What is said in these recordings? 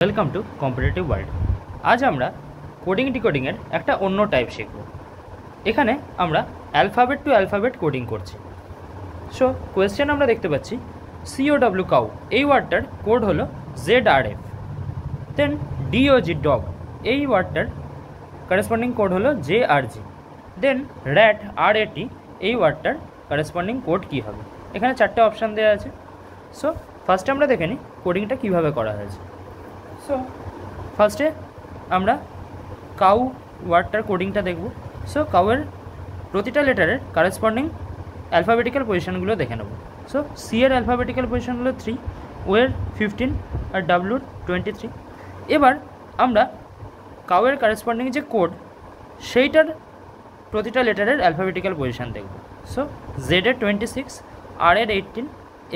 Welcome to competitive world. আজ আমরা coding ডিকোডিংয়ের একটা অন্য টাইপ শিখব। এখানে আমরা অ্যালফাবেট টু অ্যালফাবেট কোডিং করছি। সো কোয়েশ্চেন আমরা দেখতে পাচ্ছি COW কাউ, এই ওয়ার্ডটার কোড হলো ZRF। দেন DOG ডগ, এই ওয়ার্ডটার করেসপন্ডিং কোড হলো JRG। দেন RAT RAT, এই ওয়ার্ডটার করেসপন্ডিং কোড কী হবে। এখানে চারটে অপশান দেওয়া আছে। সো ফার্স্টে আমরা দেখে নিই কোডিংটা কীভাবে করা হয়েছে। সো ফার্স্টে আমরা কাউ ওয়ার্ডটার কোডিংটা দেখব। সো কাউয়ের প্রতিটা লেটারের কারেসপন্ডিং অ্যালফাবেটিক্যাল পজিশনগুলো দেখে নেব। সো সি এর অ্যালফাবেটিক্যাল পজিশন হলো 3, ওয়ের 15 আর ডাব্লুর 23। এবার আমরা কাউয়ের কারেসপন্ডিং যে কোড সেইটার প্রতিটা লেটারের অ্যালফাবেটিক্যাল পজিশন দেখব। সো জেড এর 26, আর এর 18,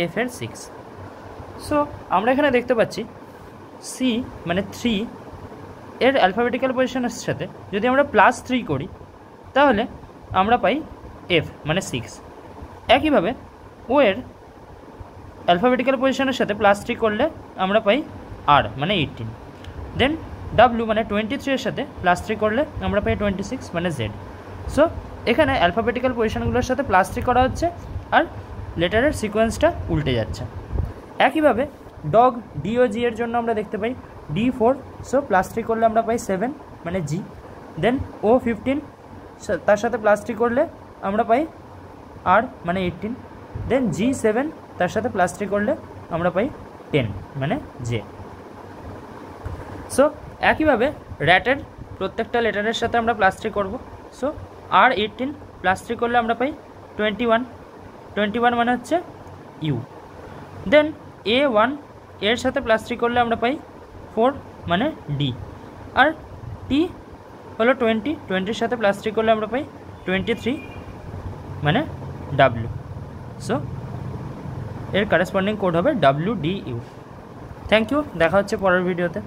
এফ এর 6। সো আমরা এখানে দেখতে পাচ্ছি সি মানে 3 এর অ্যালফাবেটিক্যাল পজিশনের সাথে যদি আমরা +3 করি তাহলে আমরা পাই এফ মানে 6। একইভাবে ও এর অ্যালফাবেটিক্যাল পজিশনের সাথে +3 করলে আমরা পাই আর মানে 18। দেন ডাব্লু মানে 23 এর সাথে +3 করলে আমরা পাই 26 মানে জেড। সো এখানে অ্যালফাবেটিক্যাল পজিশনগুলোর সাথে +3 করা হচ্ছে আর লেটারের সিকোয়েন্সটা উল্টে যাচ্ছে। একইভাবে ডগ DOG এর জন্য আমরা দেখতে পাই D4, সো +3 করলে আমরা পাই 7 মানে জি। দেন O15, তার সাথে +3 করলে আমরা পাই আর মানে 18। দেন G7, তার সাথে +3 করলে আমরা পাই 10 মানে জে। সো একইভাবে র্যাটের প্রত্যেকটা লেটারের সাথে আমরা +3 করব। সো R18 +3 করলে আমরা পাই 21 মানে হচ্ছে ইউ। দেন A1 এর সাথে +3 করলে আমরা পাই 4 মানে ডি। আর টি হলো 20 সাথে +3 করলে আমরা পাই 23 মানে ডাব্লু। সো এর কারেসপন্ডিং কোড হবে WDU। থ্যাংক ইউ, দেখা হচ্ছে পরের ভিডিওতে।